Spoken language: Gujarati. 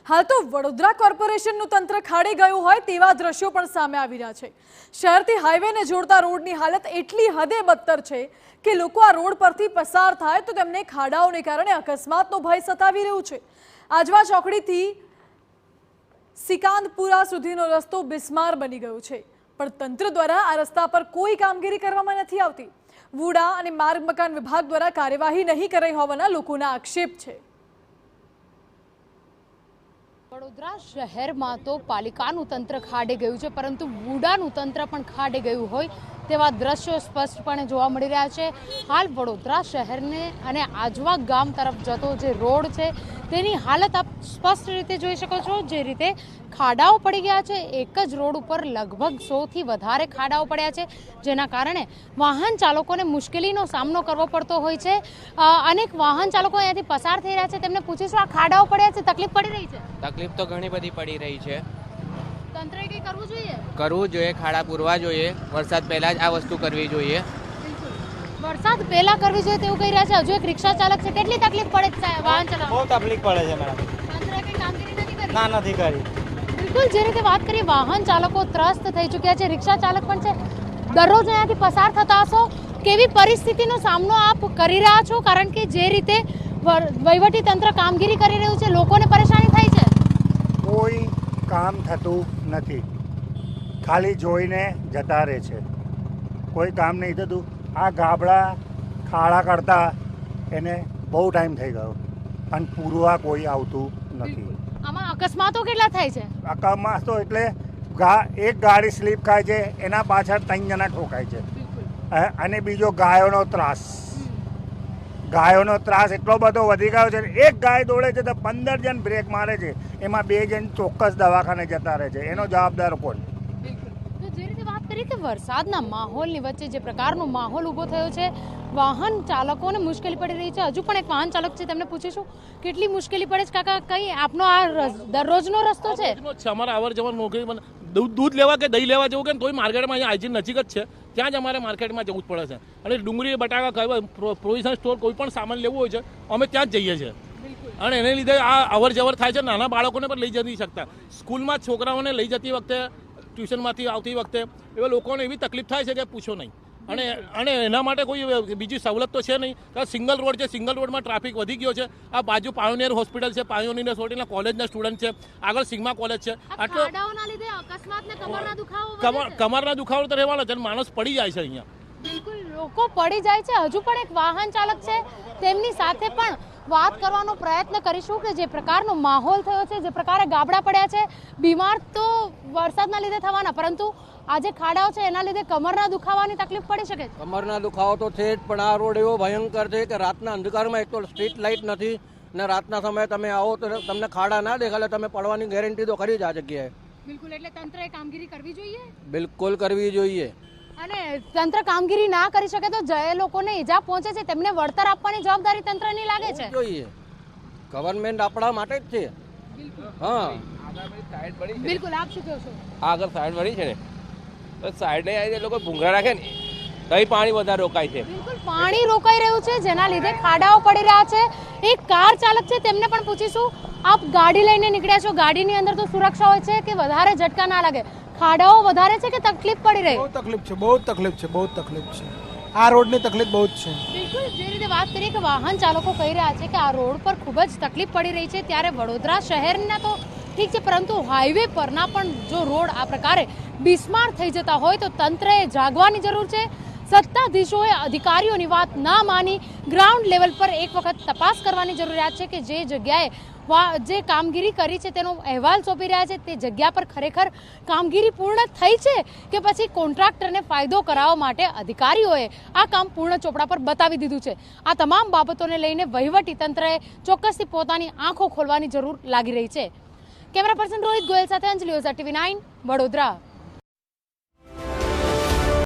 હાલ તો વડોદરા કોર્પોરેશનનું તંત્ર ખાડી ગયું હોય તેવા દ્રશ્યો પણ સામે આવી રહ્યા છે। શહેરથી હાઈવેને જોડતા રોડની હાલત એટલી હદે બદતર છે કે લોકો આ રોડ પરથી પસાર થાય તો તેમને ખાડાઓને કારણે અકસ્માતનો ભય સતાવી રહ્યું છે। આજવા ચોકડીથી સિકાંદપુરા સુધીનો રસ્તો બિસ્માર બની ગયો છે, પણ તંત્ર દ્વારા આ રસ્તા પર કોઈ કામગીરી કરવામાં નથી આવતી। વુડા અને માર્ગ મકાન વિભાગ દ્વારા કાર્યવાહી નહીં કરાઈ હોવાના લોકોના આક્ષેપ છે। વડોદરા શહેરમાં તો પાલિકાનું તંત્ર ખાડે ગયું છે, પરંતુ વુડાનું તંત્ર પણ ખાડે ગયું હોય તેવા દ્રશ્યો સ્પષ્ટપણે જોવા મળી રહ્યા છે। હાલ વડોદરા શહેરને અને આજવા ગામ તરફ જતો જે રોડ છે તેની હાલત આપ સ્પષ્ટ રીતે જોઈ શકો છો। જે રીતે ખાડાઓ પડી ગયા છે, એક જ રોડ ઉપર લગભગ 100થી વધારે ખાડાઓ પડ્યા છે, જેના કારણે વાહન ચાલકોને મુશ્કેલીનો સામનો કરવો પડતો હોય છે। અનેક વાહન ચાલકો અહીંયાથી પસાર થઈ રહ્યા છે, તેમને પૂછીશું આ ખાડાઓ પડ્યા છે, તકલીફ પડી રહી છે? તકલીફ તો ઘણી બધી પડી રહી છે। તંત્રએ કંઈ કરવું જોઈએ? કરવું જોઈએ, ખાડા પૂરવા જોઈએ, વરસાદ પહેલા જ આ વસ્તુ કરવી જોઈએ। વરસાદ પહેલા કરવી જોઈએ તેવું કહી રહ્યા છે। હજુ એક રિક્ષા ચાલક છે, કેટલી તકલીફ પડે છે વાહન ચલાવવા? બહુ તકલીફ પડે છે મેડમ। તંત્રએ કંઈ કામગીરી નથી કરી? ના, નથી કરી। બિલકુલ, જે રીતે વાત કરીએ વાહન ચાલકો ત્રસ્ત થઈ ચૂક્યા છે, રિક્ષા ચાલક પણ છે। દરરોજ અહીંયાથી પસાર થતા હશો, કેવી પરિસ્થિતિનો સામનો આપ કરી રહ્યા છો? કારણ કે જે રીતે વહીવટી તંત્ર કામગીરી કરી રહ્યું છે, લોકોને પરેશાની થાય છે। કોઈ કામ થતું નથી, ખાલી જોઈને જતા રહે છે, કોઈ કામ નહીં થતું। આ ગાબડા ખાડા કરતા એને બહુ ટાઈમ થઈ ગયો અને પૂરવા કોઈ આવતું નથી। આમાં અકસ્માતો કેટલા થાય છે? અકસ્માત તો એટલે એક ગાડી સ્લીપ ખાય છે, એના પાછળ 3 જણા ઠોકાય છે। અને બીજો ગાયોનો ત્રાસ એટલો બધો વધી ગયો છે। એક ગાય દોડે છે તો 15 જણ બ્રેક મારે છે, એમાં 2 જણ ચોક્કસ દવાખાને જતા રહે છે। એનો જવાબદાર કોણ? તો જે રીતે વાત કરીએ કે વરસાદના માહોલની વચ્ચે જે પ્રકારનો માહોલ ઊભો થયો છે, વાહન ચાલકોને મુશ્કેલી પડી રહી છે। હજુ પણ એક વાહન ચાલક છે, તેમને પૂછીશું કેટલી મુશ્કેલી પડે છે। કાકા, કઈ આપનો આ દરરોજનો રસ્તો છે? અમારા અવર જવર નોકરી દૂધ લેવા કે દહીં લેવા જવું કે તોય માર્કેટમાં અહીંયા આઈજી નજીક જ છે, ત્યાં જ અમારે માર્કેટમાં જવું જ પડે છે। અને ડુંગળી બટાકા પ્રોવિઝન સ્ટોર કોઈ પણ સામાન લેવું હોય છે અમે ત્યાં જ જઈએ છીએ, અને એને લીધે આ અવર જવર થાય છે। નાના બાળકોને પણ લઈ જઈ શકતા, સ્કૂલમાં છોકરાઓને લઈ જતી વખતે, ટ્યુશનમાંથી આવતી વખતે એવા લોકોને એવી તકલીફ થાય છે કે પૂછો નહીં। અને એના માટે કોઈ બીજી સવલત તો છે નહીં, કારણ સિંગલ રોડ છે, સિંગલ રોડમાં ટ્રાફિક વધી ગયો છે। આ બાજુ પાયોનિયર હોસ્પિટલ છે, પાયોનિયર હોસ્પિટલના કોલેજના સ્ટુડન્ટ છે, આગળ સિગ્મા કોલેજ છે, આટલો કમરના દુખાવો તો રહેવાનો છે, માણસ પડી જાય છે અહીંયા। બિલકુલ, લોકો પડી જાય છે। હજુ પણ એક વાહન ચાલક છે, તેમની સાથે પણ વાત કરવાનો પ્રયત્ન કરીશું કે જે પ્રકારનો માહોલ થયો છે, જે પ્રકારે ગાબડા પડ્યા છે, બીમાર તો વરસાદના લીધે થવાના, પરંતુ આજે ખાડાઓ છે એના લીધે કમરના દુખાવાની તકલીફ પડી શકે છે। કમરના દુખાવો તો છે જ, પણ આ રોડ એવો ભયંકર છે કે રાતના અંધકારમાં એક તો સ્ટ્રીટ લાઇટ નથી, ને રાતના સમયે તમે આવો તો તમને ખાડા ના દેખાય, તમે પડવાની ગેરંટી તો ખરી જ આ જગ્યાએ। બિલકુલ, એટલે તંત્રએ કામગીરી કરવી જોઈએ? બિલકુલ કરવી જોઈએ। અને તંત્ર કામગીરી ના કરી શકે તો જે લોકોને ઈજા પહોંચે છે તેમને વળતર આપવાની જવાબદારી તંત્રની લાગે છે? જોઈએ, ગવર્મેન્ટ આપણા માટે જ છે। હા, બિલકુલ, આપ શું કહો છો? આગળ સાઈડ વળી છે ને, તો સાઈડ નહીં આવી, લોકો ભૂંગળા રાખે ને તો પાણી વધારે રોકાય છે। બિલકુલ, પાણી રોકાઈ રહ્યું છે, જેના લીધે ખાડાઓ પડી રહ્યા છે। એક કાર ચાલક છે, તેમને પણ પૂછીશું, આપ ગાડી લઈને નીકળ્યા છો, ગાડીની અંદર તો સુરક્ષા હોય છે કે વધારે ઝટકા ના લાગે? ખાડાઓ વધારે છે કે તકલીફ પડી રહી? બહુ તકલીફ છે, બહુ તકલીફ છે, બહુ તકલીફ છે। આ રોડની તકલીફ બહુ જ છે। બિલકુલ, જે રીતે વાત કરીએ કે વાહન ચાલકો કહી રહ્યા છે કે આ રોડ પર ખૂબ જ તકલીફ પડી રહી છે, ત્યારે વડોદરા શહેરના તો ઠીક છે, પરંતુ હાઈવે પરના પણ જો રોડ આ પ્રકારે બિસ્માર થઈ જતા હોય તો તંત્રએ જાગવાની જરૂર છે। સત્તાધીશોએ અધિકારીઓની વાત ના માની ગ્રાઉન્ડ લેવલ પર એક વખત તપાસ કરવાની જરૂરિયાત છે કે જે જગ્યાએ જે કામગીરી કરી છે તેનો અહેવાલ સોંપી રહ્યા છે તે જગ્યા પર ખરેખર કામગીરી પૂર્ણ થઈ છે કે પછી કોન્ટ્રાક્ટરને ફાયદો કરાવવા માટે અધિકારીઓએ આ કામ પૂર્ણ ચોપડા પર બતાવી દીધું છે। આ તમામ બાબતોને લઈને વહીવટી તંત્રએ ચોક્કસથી પોતાની આંખો ખોલવાની જરૂર લાગી રહી છે। કેમેરા પર્સન રોહિત ગોયલ સાથે અંજલિ ઓઝા, TV9 વડોદરા।